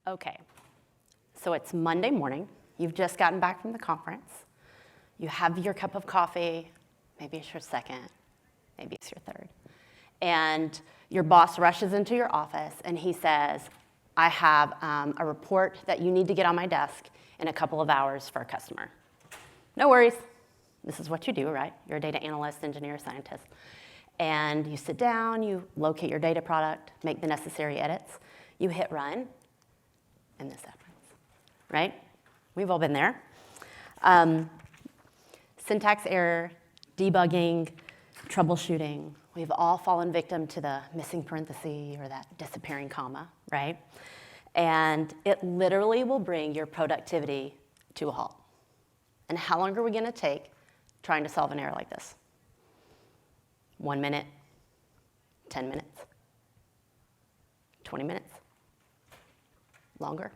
Okay, so it's Monday morning. You've just gotten back from the conference. You have your cup of coffee. Maybe it's your second. Maybe it's your third. And your boss rushes into your office and he says, I have a report that you need to get on my desk in a couple of hours for a customer. No worries. This is what you do, right? You're a data analyst, engineer, scientist. And you sit down, you locate your data product, make the necessary edits. You hit run, and this happens, right? We've all been there. Syntax error, debugging, troubleshooting. We've all fallen victim to the missing parenthesis or that disappearing comma, right? And it literally will bring your productivity to a halt. And how long are we going to take trying to solve an error like this? 1 minute, 10 minutes, 20 minutes, longer.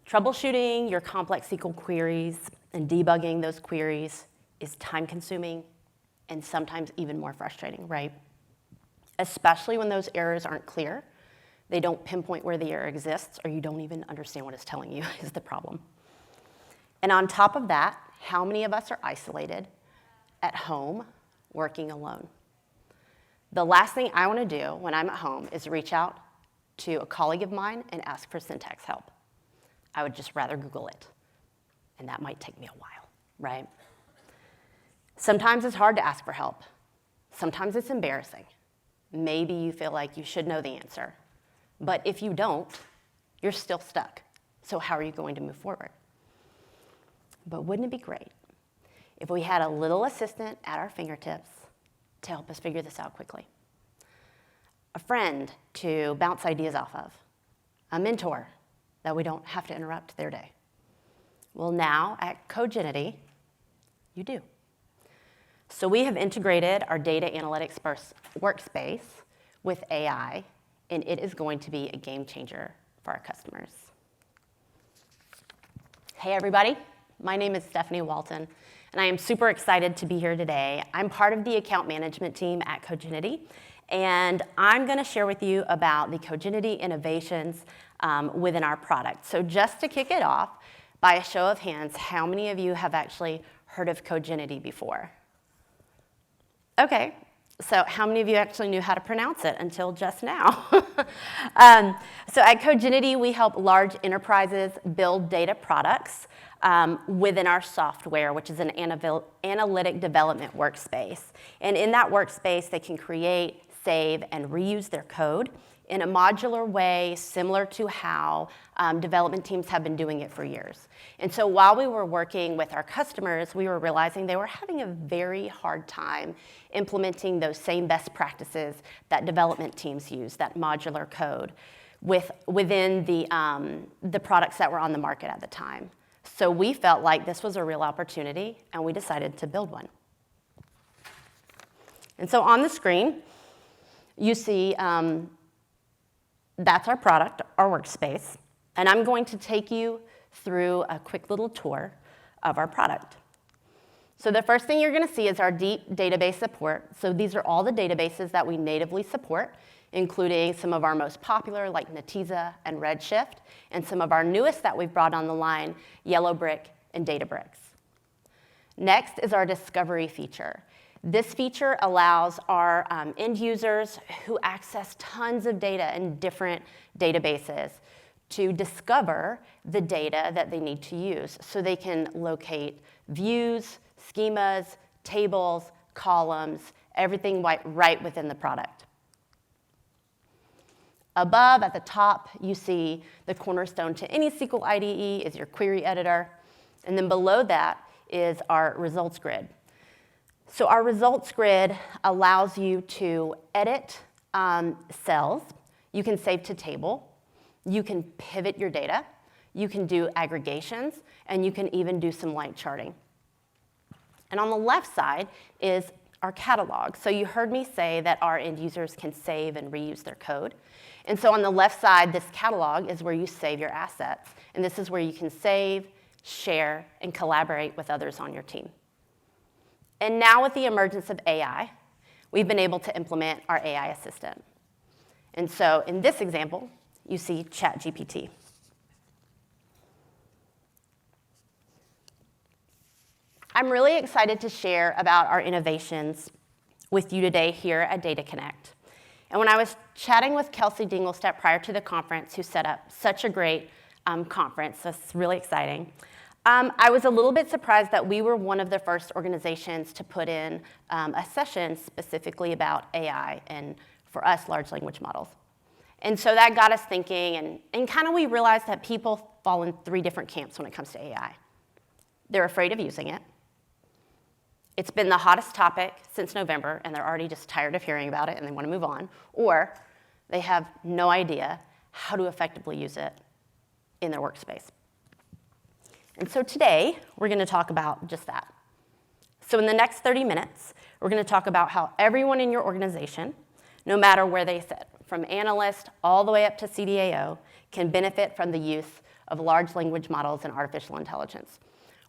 Troubleshooting your complex SQL queries and debugging those queries is time-consuming and sometimes even more frustrating, right? Especially when those errors aren't clear. They don't pinpoint where the error exists, or you don't even understand what it's telling you is the problem. And on top of that, how many of us are isolated at home working alone? The last thing I want to do when I'm at home is reach out to a colleague of mine and ask for syntax help. I would just rather Google it, and that might take me a while, right? Sometimes it's hard to ask for help. Sometimes it's embarrassing. Maybe you feel like you should know the answer, but if you don't, you're still stuck. So how are you going to move forward? But wouldn't it be great if we had a little assistant at our fingertips to help us figure this out quickly? A friend to bounce ideas off of, a mentor that we don't have to interrupt their day. Well, now at Coginiti, you do. So we have integrated our data analytics workspace with AI, and it is going to be a game changer for our customers. Hey, everybody. My name is Stephanie Walton, and I am super excited to be here today. I'm part of the account management team at Coginiti, and I'm going to share with you about the Coginiti innovations within our product. So just to kick it off, by a show of hands, how many of you have actually heard of Coginiti before? Okay, so how many of you actually knew how to pronounce it until just now? So at Coginiti, we help large enterprises build data products within our software, which is an analytic development workspace. And in that workspace, they can create, save, and reuse their code in a modular way, similar to how development teams have been doing it for years. And so while we were working with our customers, we were realizing they were having a very hard time implementing those same best practices that development teams use, that modular code, within the products that were on the market at the time. So we felt like this was a real opportunity, and we decided to build one. And so on the screen, you see that's our product, our workspace, and I'm going to take you through a quick little tour of our product. So the first thing you're going to see is our deep database support. So these are all the databases that we natively support, including some of our most popular like Netezza and Redshift, and some of our newest that we've brought on the line, Yellowbrick and Databricks. Next is our discovery feature. This feature allows our end users who access tons of data in different databases to discover the data that they need to use. So they can locate views, schemas, tables, columns, everything right within the product. Above at the top, you see the cornerstone to any SQL IDE is your query editor. And then below that is our results grid. So our results grid allows you to edit cells. You can save to table. You can pivot your data. You can do aggregations. And you can even do some line charting. And on the left side is our catalog. So you heard me say that our end users can save and reuse their code. And so on the left side, this catalog is where you save your assets. And this is where you can save, share, and collaborate with others on your team. And now with the emergence of AI, we've been able to implement our AI assistant. And so in this example, you see ChatGPT. I'm really excited to share about our innovations with you today here at Data Connect. And when I was chatting with Kelsey Dingelstedt prior to the conference, who set up such a great conference, that's really exciting, I was a little bit surprised that we were one of the first organizations to put in a session specifically about AI and, for us, large language models. And so that got us thinking, and kind of we realized that people fall in 3 different camps when it comes to AI. They're afraid of using it. It's been the hottest topic since November, and they're already just tired of hearing about it, and they want to move on. Or they have no idea how to effectively use it in their workspace. And so today, we're going to talk about just that. So in the next 30 minutes, we're going to talk about how everyone in your organization, no matter where they sit, from analyst all the way up to CDAO, can benefit from the use of large language models and artificial intelligence.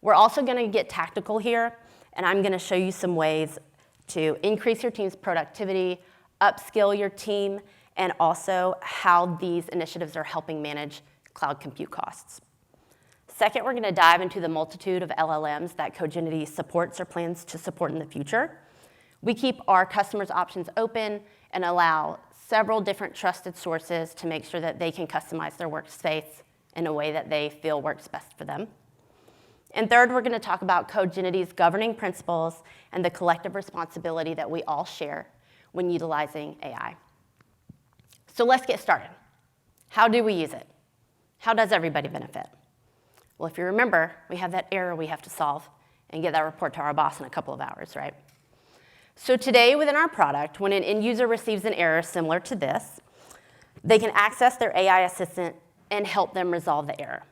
We're also going to get tactical here, and I'm going to show you some ways to increase your team's productivity, upskill your team, and also how these initiatives are helping manage cloud compute costs. Second, we're going to dive into the multitude of LLMs that Coginiti supports or plans to support in the future. We keep our customers' options open and allow several different trusted sources to make sure that they can customize their workspace in a way that they feel works best for them. And third, we're going to talk about Coginiti's governing principles and the collective responsibility that we all share when utilizing AI. So let's get started. How do we use it? How does everybody benefit? Well, if you remember, we have that error we have to solve and get that report to our boss in a couple of hours, right? So today within our product, when an end user receives an error similar to this, they can access their AI assistant and help them resolve the error.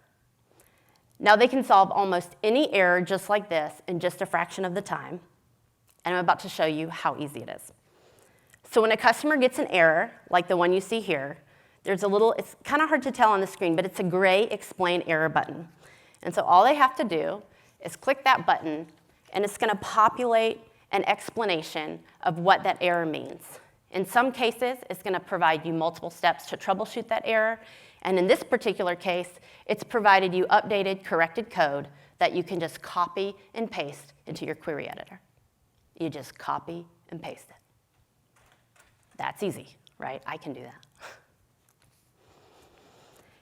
Now they can solve almost any error just like this in just a fraction of the time, and I'm about to show you how easy it is. So when a customer gets an error, like the one you see here, there's a little, it's kind of hard to tell on the screen, but it's a gray explain error button. And so all they have to do is click that button, and it's going to populate an explanation of what that error means. In some cases, it's going to provide you multiple steps to troubleshoot that error. And in this particular case, it's provided you updated, corrected code that you can just copy and paste into your query editor. You just copy and paste it. That's easy, right? I can do that.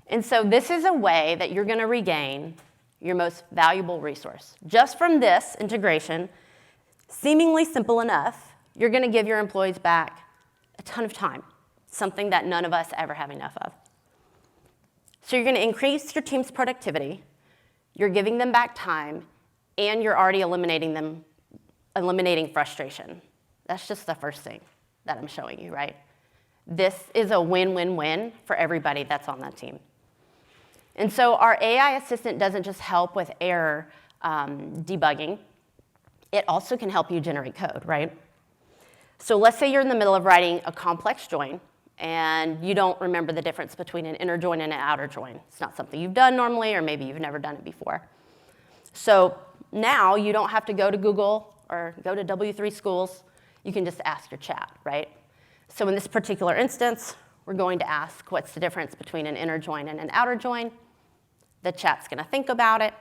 And so this is a way that you're going to regain your most valuable resource. Just from this integration, seemingly simple enough, you're going to give your employees back a ton of time, something that none of us ever have enough of. So you're going to increase your team's productivity, you're giving them back time, and you're already eliminating frustration. That's just the first thing that I'm showing you, right? This is a win-win-win for everybody that's on that team. And so our AI assistant doesn't just help with error debugging, it also can help you generate code, right? So let's say you're in the middle of writing a complex join, and you don't remember the difference between an inner join and an outer join. It's not something you've done normally, or maybe you've never done it before. So now you don't have to go to Google or go to W3 Schools. You can just ask your chat, right? So in this particular instance, we're going to ask what's the difference between an inner join and an outer join. The chat's going to think about it,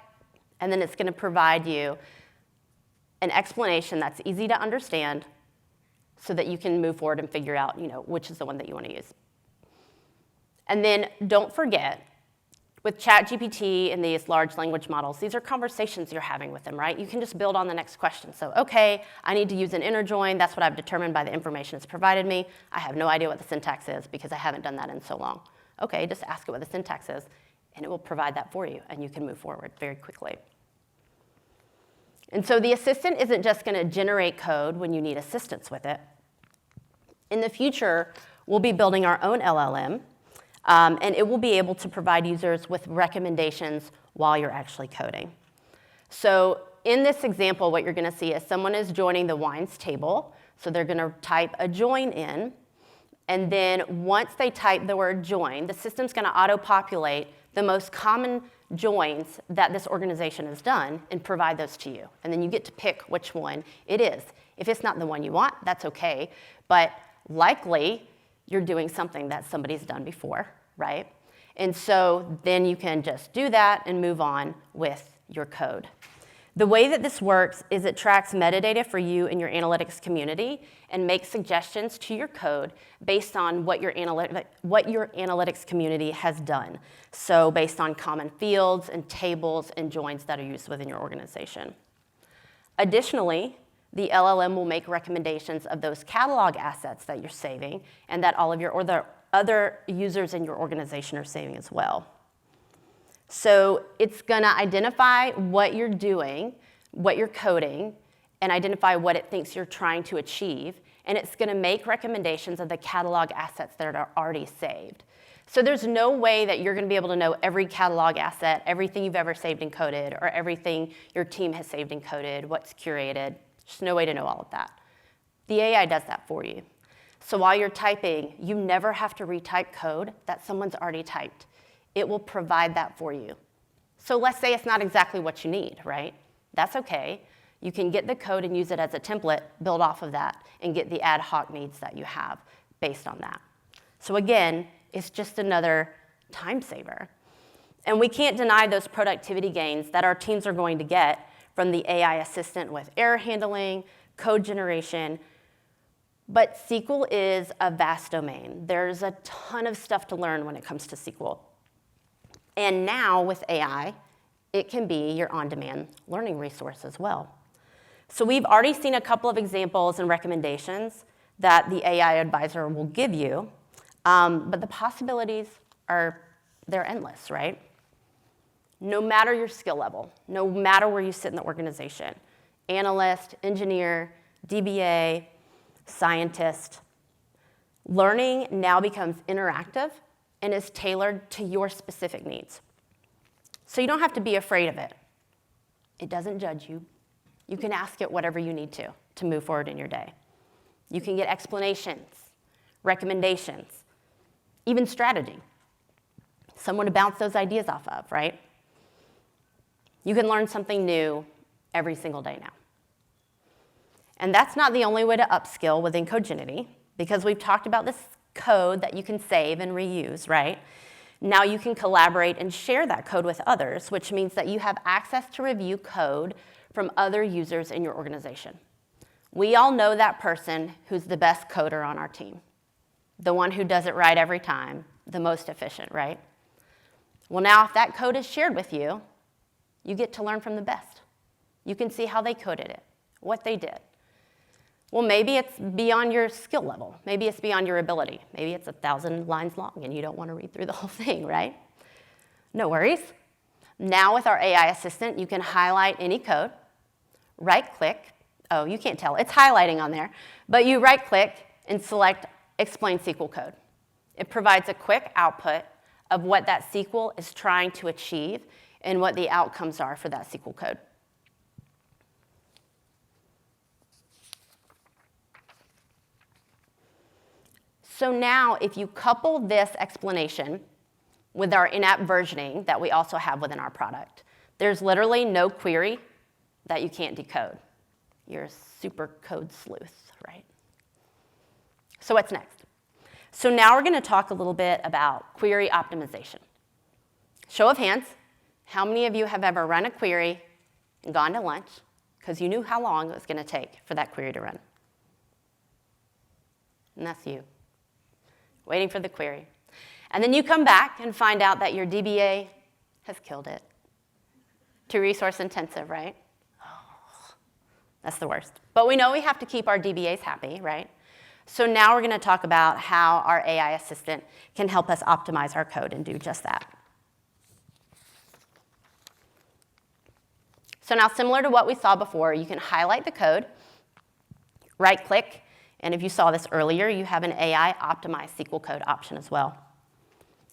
and then it's going to provide you an explanation that's easy to understand so that you can move forward and figure out, which is the one that you want to use. And then don't forget, with ChatGPT and these large language models, these are conversations you're having with them, right? You can just build on the next question. So, okay, I need to use an inner join. That's what I've determined by the information it's provided me. I have no idea what the syntax is because I haven't done that in so long. Okay, just ask it what the syntax is, and it will provide that for you, and you can move forward very quickly. And so the assistant isn't just going to generate code when you need assistance with it. In the future, we'll be building our own LLM, and it will be able to provide users with recommendations while you're actually coding. So in this example, what you're going to see is someone is joining the wines table. So they're going to type a join in. And then once they type the word join, the system's going to auto-populate the most common joins that this organization has done and provide those to you. And then you get to pick which one it is. If it's not the one you want, that's okay. But likely, you're doing something that somebody's done before, right? And so then you can just do that and move on with your code. The way that this works is it tracks metadata for you and your analytics community and makes suggestions to your code based on what your analytics community has done. So based on common fields and tables and joins that are used within your organization. Additionally, the LLM will make recommendations of those catalog assets that you're saving and that all of your or the other users in your organization are saving as well. So it's gonna identify what you're doing, what you're coding, and identify what it thinks you're trying to achieve, and it's gonna make recommendations of the catalog assets that are already saved. So there's no way that you're gonna be able to know every catalog asset, everything you've ever saved and coded, or everything your team has saved and coded, what's curated. There's no way to know all of that. The AI does that for you. So while you're typing, you never have to retype code that someone's already typed. It will provide that for you. So let's say it's not exactly what you need, right? That's okay. You can get the code and use it as a template, build off of that, and get the ad hoc needs that you have based on that. So again, it's just another time saver. And we can't deny those productivity gains that our teams are going to get from the AI assistant with error handling, code generation. But SQL is a vast domain. There's a ton of stuff to learn when it comes to SQL. And now with AI, it can be your on-demand learning resource as well. So we've already seen a couple of examples and recommendations that the AI advisor will give you, but the possibilities they're endless, right? No matter your skill level, no matter where you sit in the organization, analyst, engineer, DBA, scientist, learning now becomes interactive and is tailored to your specific needs. So you don't have to be afraid of it. It doesn't judge you. You can ask it whatever you need to move forward in your day. You can get explanations, recommendations, even strategy, someone to bounce those ideas off of, right? You can learn something new every single day now. And that's not the only way to upskill within Coginiti, because we've talked about this code that you can save and reuse, right? Now you can collaborate and share that code with others, which means that you have access to review code from other users in your organization. We all know that person who's the best coder on our team, the one who does it right every time, the most efficient, right? Well, now if that code is shared with you, you get to learn from the best. You can see how they coded it, what they did. Well, maybe it's beyond your skill level. Maybe it's beyond your ability. Maybe it's 1,000 lines long and you don't want to read through the whole thing, right? No worries. Now with our AI assistant, you can highlight any code, right-click. Oh, you can't tell. It's highlighting on there. But you right-click and select Explain SQL Code. It provides a quick output of what that SQL is trying to achieve and what the outcomes are for that SQL code. So now, if you couple this explanation with our in-app versioning that we also have within our product, there's literally no query that you can't decode. You're a super code sleuth, right? So what's next? So now we're going to talk a little bit about query optimization. Show of hands, how many of you have ever run a query and gone to lunch because you knew how long it was going to take for that query to run? And that's you, waiting for the query. And then you come back and find out that your DBA has killed it. Too resource intensive, right? Oh, that's the worst. But we know we have to keep our DBAs happy, right? So now we're going to talk about how our AI assistant can help us optimize our code and do just that. So now, similar to what we saw before, you can highlight the code, right-click, and if you saw this earlier, you have an AI optimized SQL code option as well.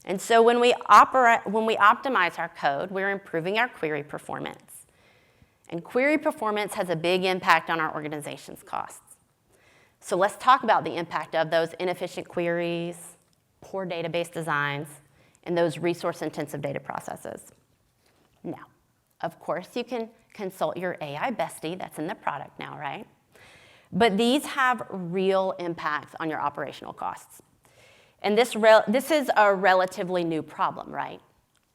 And so when we optimize our code, we're improving our query performance. And query performance has a big impact on our organization's costs. So let's talk about the impact of those inefficient queries, poor database designs, and those resource-intensive data processes. Now, of course, you can consult your AI bestie that's in the product now, right? But these have real impacts on your operational costs. And this is a relatively new problem, right?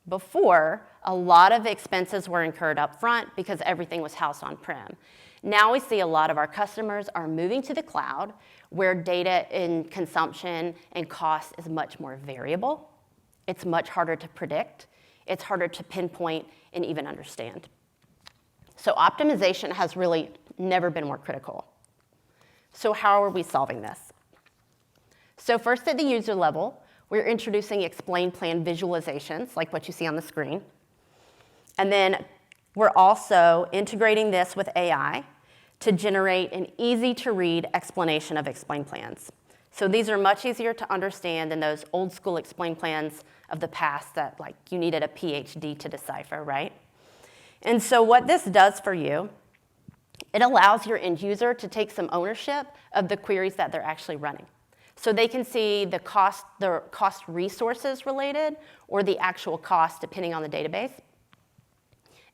Before, a lot of expenses were incurred up front because everything was housed on-prem. Now we see a lot of our customers are moving to the cloud, where data in consumption and cost is much more variable. It's much harder to predict. It's harder to pinpoint and even understand. So optimization has really never been more critical. So how are we solving this? So first, at the user level, we're introducing explain plan visualizations, like what you see on the screen. And then we're also integrating this with AI to generate an easy-to-read explanation of explain plans. So these are much easier to understand than those old school explain plans of the past that like you needed a PhD to decipher, right? And so what this does for you, it allows your end user to take some ownership of the queries that they're actually running. So they can see the cost resources related or the actual cost depending on the database,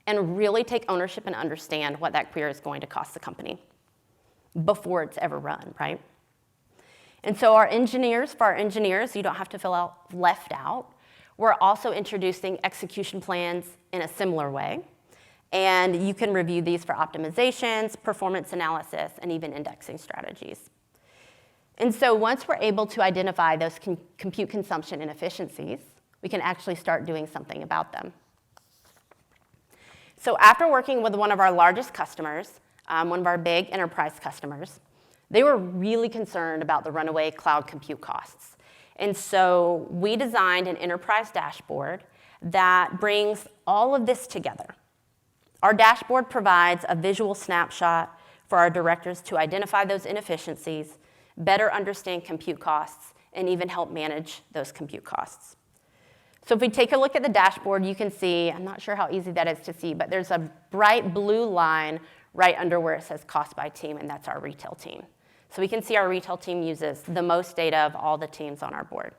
and really take ownership and understand what that query is going to cost the company before it's ever run, right? And so for our engineers, you don't have to feel left out. We're also introducing execution plans in a similar way. And you can review these for optimizations, performance analysis, and even indexing strategies. And so once we're able to identify those compute consumption inefficiencies, we can actually start doing something about them. So after working with one of our largest customers, one of our big enterprise customers, they were really concerned about the runaway cloud compute costs. And so we designed an enterprise dashboard that brings all of this together. Our dashboard provides a visual snapshot for our directors to identify those inefficiencies, better understand compute costs, and even help manage those compute costs. So if we take a look at the dashboard, you can see, I'm not sure how easy that is to see, but there's a bright blue line right under where it says cost by team, and that's our retail team. So we can see our retail team uses the most data of all the teams on our board.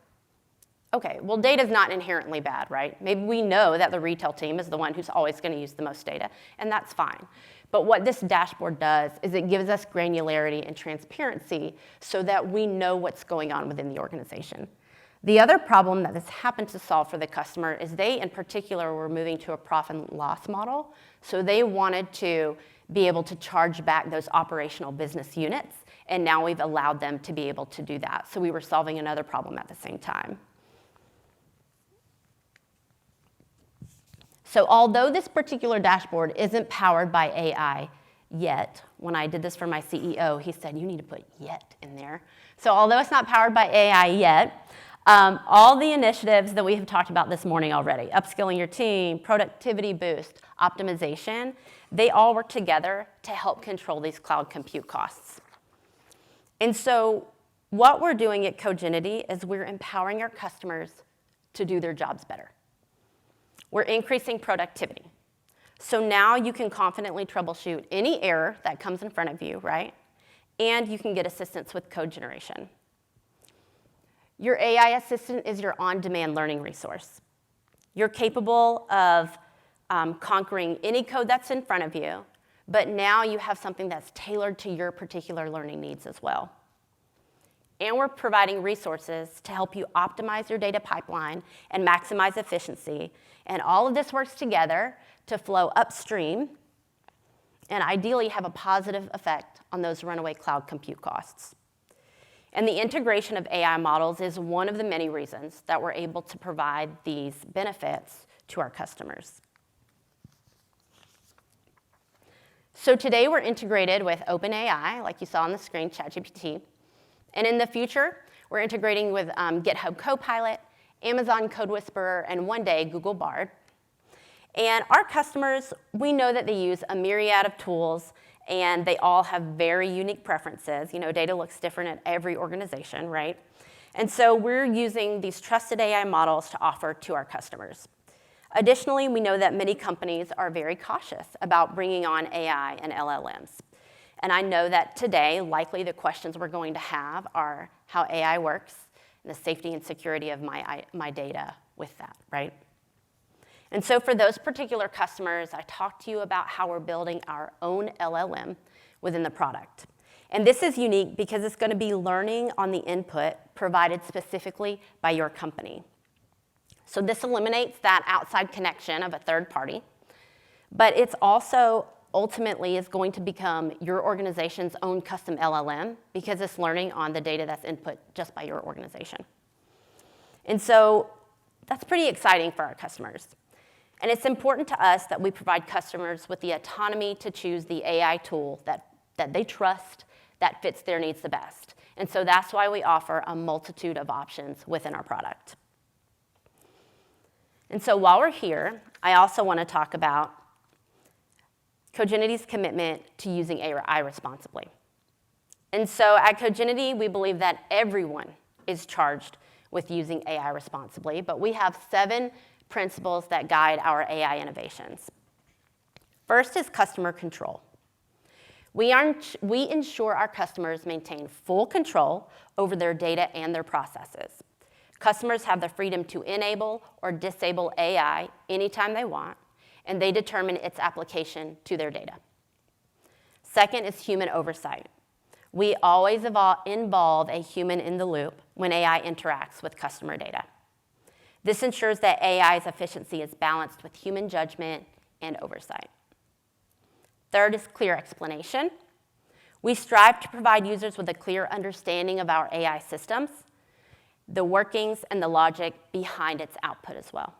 Okay, well, data is not inherently bad, right? Maybe we know that the retail team is the one who's always going to use the most data, and that's fine. But what this dashboard does is it gives us granularity and transparency so that we know what's going on within the organization. The other problem that this happened to solve for the customer is they, in particular, were moving to a profit and loss model. So they wanted to be able to charge back those operational business units, and now we've allowed them to be able to do that. So we were solving another problem at the same time. So although this particular dashboard isn't powered by AI yet, when I did this for my CEO, he said, you need to put yet in there. So although it's not powered by AI yet, all the initiatives that we have talked about this morning already, upskilling your team, productivity boost, optimization, they all work together to help control these cloud compute costs. And so what we're doing at Coginiti is we're empowering our customers to do their jobs better. We're increasing productivity. So now you can confidently troubleshoot any error that comes in front of you, right? And you can get assistance with code generation. Your AI assistant is your on-demand learning resource. You're capable of conquering any code that's in front of you, but now you have something that's tailored to your particular learning needs as well. And we're providing resources to help you optimize your data pipeline and maximize efficiency. And all of this works together to flow upstream and ideally have a positive effect on those runaway cloud compute costs. And the integration of AI models is one of the many reasons that we're able to provide these benefits to our customers. So today we're integrated with OpenAI, like you saw on the screen, ChatGPT. And in the future, we're integrating with GitHub Copilot, Amazon Code Whisperer, and one day, Google Bard. And our customers, we know that they use a myriad of tools, and they all have very unique preferences. You know, data looks different at every organization, right? And so we're using these trusted AI models to offer to our customers. Additionally, we know that many companies are very cautious about bringing on AI and LLMs. And I know that today, likely the questions we're going to have are how AI works and the safety and security of my data with that, right? And so for those particular customers, I talked to you about how we're building our own LLM within the product. And this is unique because it's going to be learning on the input provided specifically by your company. So this eliminates that outside connection of a third party, but it's also ultimately is going to become your organization's own custom LLM because it's learning on the data that's input just by your organization. And so that's pretty exciting for our customers. And it's important to us that we provide customers with the autonomy to choose the AI tool that they trust, that fits their needs the best. And so that's why we offer a multitude of options within our product. And so while we're here, I also want to talk about Coginiti's commitment to using AI responsibly. And so at Coginiti, we believe that everyone is charged with using AI responsibly, but we have 7 principles that guide our AI innovations. First is customer control. We ensure our customers maintain full control over their data and their processes. Customers have the freedom to enable or disable AI anytime they want, and they determine its application to their data. Second is human oversight. We always involve a human in the loop when AI interacts with customer data. This ensures that AI's efficiency is balanced with human judgment and oversight. Third is clear explanation. We strive to provide users with a clear understanding of our AI systems, the workings and the logic behind its output as well.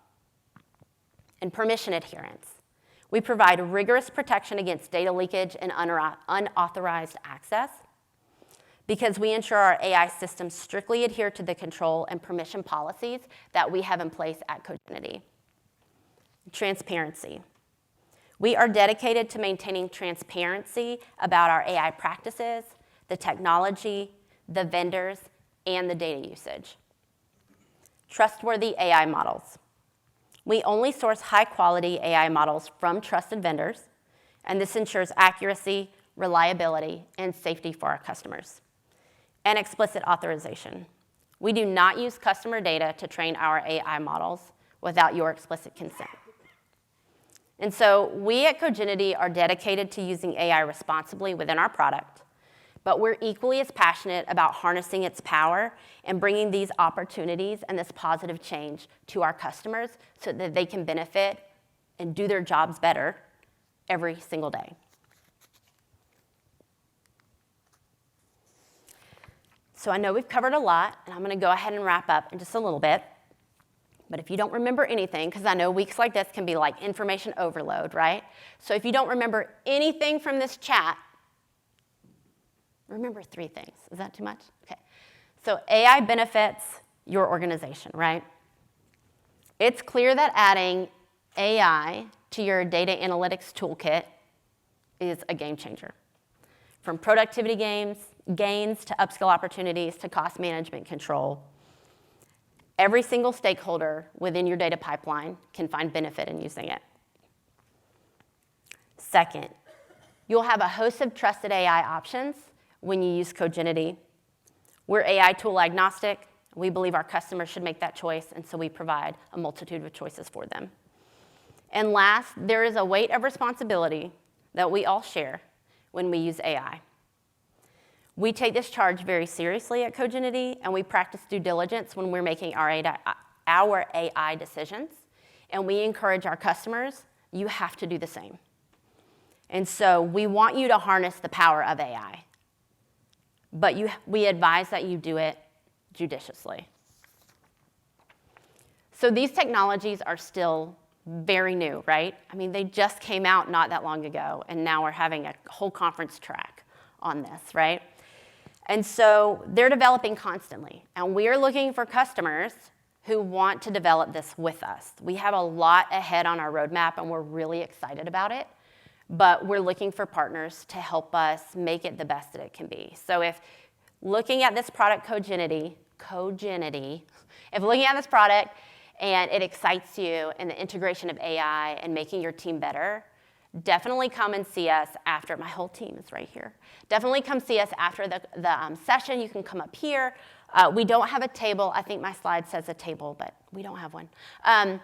And permission adherence. We provide rigorous protection against data leakage and unauthorized access because we ensure our AI systems strictly adhere to the control and permission policies that we have in place at Coginiti. Transparency. We are dedicated to maintaining transparency about our AI practices, the technology, the vendors, and the data usage. Trustworthy AI models. We only source high-quality AI models from trusted vendors, and this ensures accuracy, reliability, and safety for our customers. And explicit authorization. We do not use customer data to train our AI models without your explicit consent. And so we at Coginiti are dedicated to using AI responsibly within our product, but we're equally as passionate about harnessing its power and bringing these opportunities and this positive change to our customers so that they can benefit and do their jobs better every single day. So I know we've covered a lot, and I'm going to go ahead and wrap up in just a little bit. But if you don't remember anything, because I know weeks like this can be like information overload, right? So if you don't remember anything from this chat, remember 3 things. Is that too much? Okay. So AI benefits your organization, right? It's clear that adding AI to your data analytics toolkit is a game changer. From productivity gains to upskill opportunities to cost management control, every single stakeholder within your data pipeline can find benefit in using it. Second, you'll have a host of trusted AI options when you use Coginiti. We're AI tool agnostic. We believe our customers should make that choice, and so we provide a multitude of choices for them. And last, there is a weight of responsibility that we all share when we use AI. We take this charge very seriously at Coginiti, and we practice due diligence when we're making our AI decisions, and we encourage our customers, you have to do the same. And so we want you to harness the power of AI, but we advise that you do it judiciously. So these technologies are still very new, right? I mean, they just came out not that long ago, and now we're having a whole conference track on this, right? And so they're developing constantly, and we are looking for customers who want to develop this with us. We have a lot ahead on our roadmap, and we're really excited about it, but we're looking for partners to help us make it the best that it can be. So if looking at this product, Coginiti, if looking at this product and it excites you in the integration of AI and making your team better, definitely come and see us after. My whole team is right here. Definitely come see us after the session. You can come up here, We don't have a table. I think my slide says a table, but we don't have one. Oh,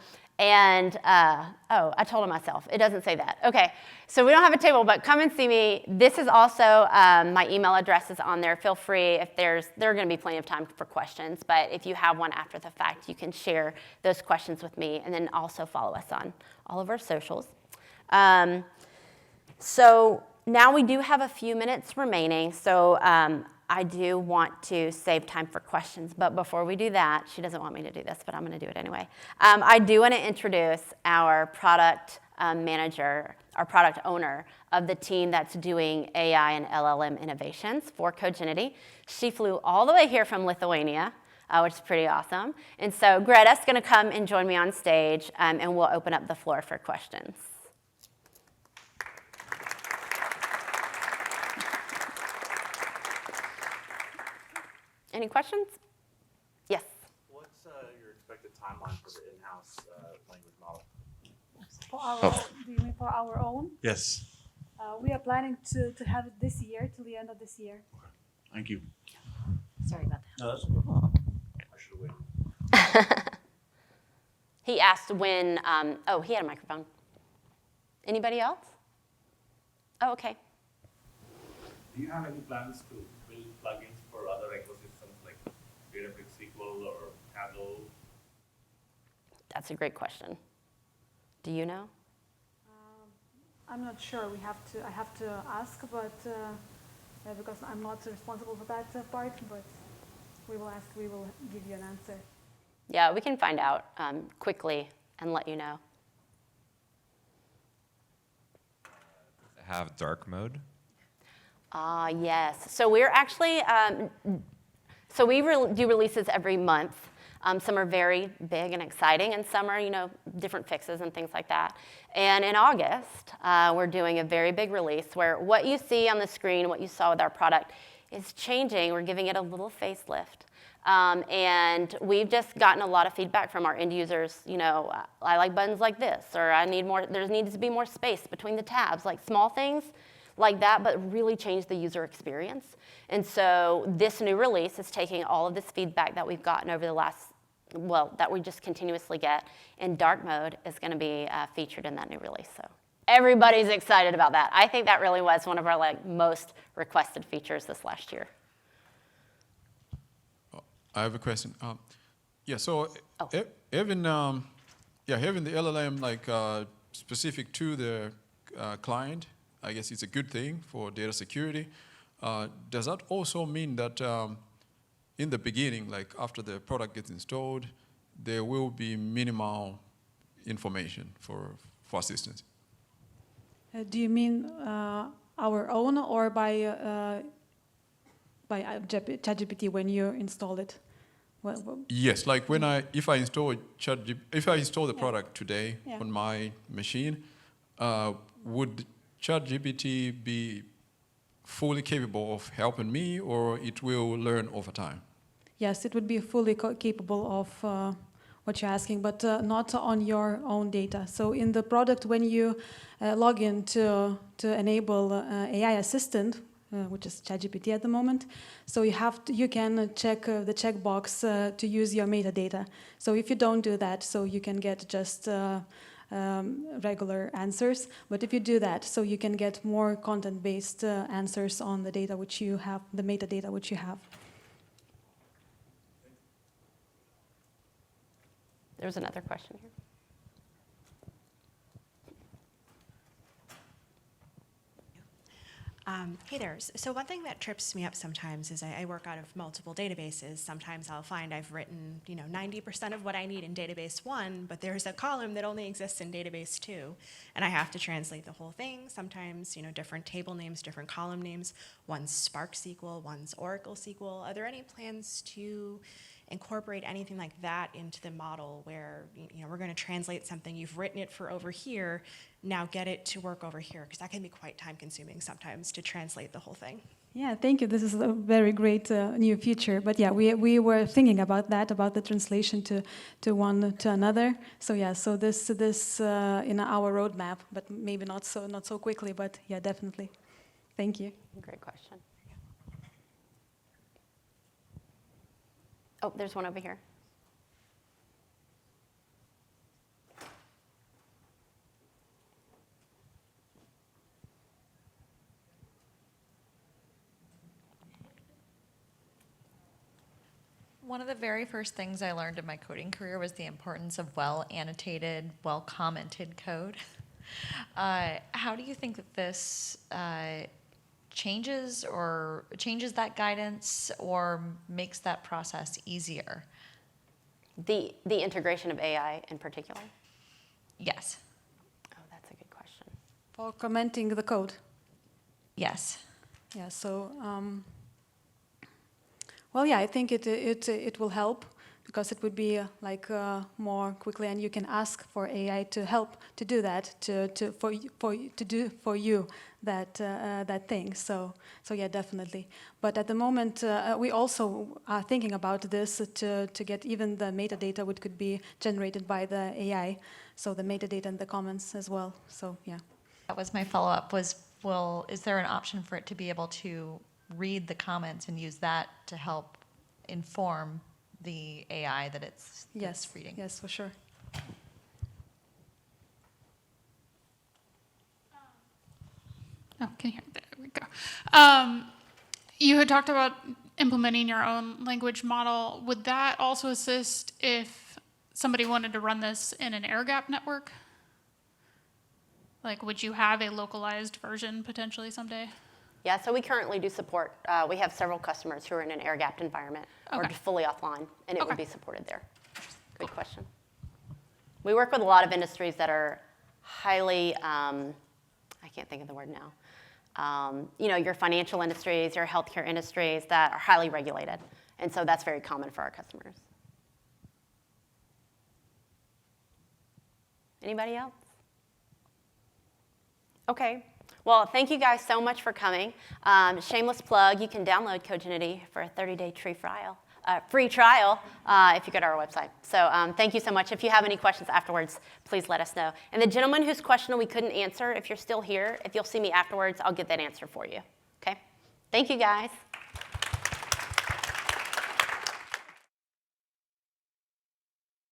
I told myself. It doesn't say that. Okay, so we don't have a table, but come and see me. This is also, my email address is on there. Feel free, if there are going to be plenty of time for questions, but if you have one after the fact, you can share those questions with me, and then also follow us on all of our socials. So now we do have a few minutes remaining, so I do want to save time for questions, but before we do that, she doesn't want me to do this, but I'm going to do it anyway. I do want to introduce our product manager, our product owner of the team that's doing AI and LLM innovations for Coginiti. She flew all the way here from Lithuania, which is pretty awesome. And so Greta's going to come and join me on stage, and we'll open up the floor for questions. Any questions? Yes. What's your expected timeline for the in-house language model? For our, do you mean for our own? Yes. We are planning to have it this year, till the end of this year. Thank you. Sorry about that. No, that's okay. I should have waited. He asked when, oh, he had a microphone. Anybody else? Oh, okay. Do you have any plans to build plugins for other ecosystems like Databricks SQL or Tableau? That's a great question. Do you know? I'm not sure. I have to ask, but because I'm not responsible for that part, but we will ask. We will give you an answer. Yeah, we can find out quickly and let you know. Have dark mode? Yes. So we're actually, so we do releases every month. Some are very big and exciting, and some are, different fixes and things like that. And in August, we're doing a very big release where what you see on the screen, what you saw with our product, is changing. We're giving it a little facelift. And we've just gotten a lot of feedback from our end users. I like buttons like this, or there needs to be more space between the tabs, like small things like that, but really change the user experience. And so this new release is taking all of this feedback that we've gotten over the last, that we just continuously get, and dark mode is going to be featured in that new release. So everybody's excited about that. I think that really was one of our most requested features this last year. I have a question. Having the LLM specific to the client, I guess it's a good thing for data security. Does that also mean that in the beginning, after the product gets installed, there will be minimal information for assistance? Do you mean our own or by ChatGPT when you install it? Yes, if I install the product today on my machine, would ChatGPT be fully capable of helping me, or it will learn over time? Yes, it would be fully capable of what you're asking, but not on your own data. So in the product, when you log in to enable AI assistant, which is ChatGPT at the moment, so you can check the checkbox to use your metadata. So if you don't do that, so you can get just regular answers. But if you do that, so you can get more content-based answers on the data which you have, the metadata which you have. There's another question here. Hey there. So one thing that trips me up sometimes is I work out of multiple databases. Sometimes I'll find I've written 90% of what I need in database 1, but there's a column that only exists in database 2, and I have to translate the whole thing. Sometimes different table names, different column names. One's Spark SQL, one's Oracle SQL. Are there any plans to incorporate anything like that into the model where we're going to translate something, you've written it for over here, now get it to work over here, because that can be quite time consuming sometimes to translate the whole thing. Yeah, thank you. This is a very great new feature. But yeah, we were thinking about that, about the translation to one to another. So yeah, so this in our roadmap, but maybe not so quickly. But yeah, definitely. Thank you. Great question. Oh, there's one over here. One of the very first things I learned in my coding career was the importance of well-annotated, well-commented code. How do you think that this changes that guidance or makes that process easier? The integration of AI in particular? Yes. Oh, that's a good question. For commenting the code. Yes. Yeah, so, well, yeah, I think it will help because it would be more quickly, and you can ask for AI to help to do that, to do for you that thing. So yeah, definitely. But at the moment, we also are thinking about this to get even the metadata which could be generated by the AI, so the metadata and the comments as well. So yeah. That was my follow-up was, well, is there an option for it to be able to read the comments and use that to help inform the AI that it's reading? Yes, for sure. Oh, can you hear? There we go. You had talked about implementing your own language model. Would that also assist if somebody wanted to run this in an air-gapped network? Like, would you have a localized version potentially someday? Yeah, so we currently do support. We have several customers who are in an air-gapped environment or Okay. fully offline, and it would Okay. be supported there. Good question. We work with a lot of industries that are highly, I can't think of the word now. Your financial industries, your healthcare industries that are highly regulated. And so that's very common for our customers. Anybody else? Okay. Well, thank you guys so much for coming. Shameless plug, you can download Coginiti for a 30-day free trial if you go to our website. So thank you so much. If you have any questions afterwards, please let us know. And the gentleman whose question we couldn't answer, if you're still here, if you'll see me afterwards, I'll get that answer for you. Okay? Thank you, guys.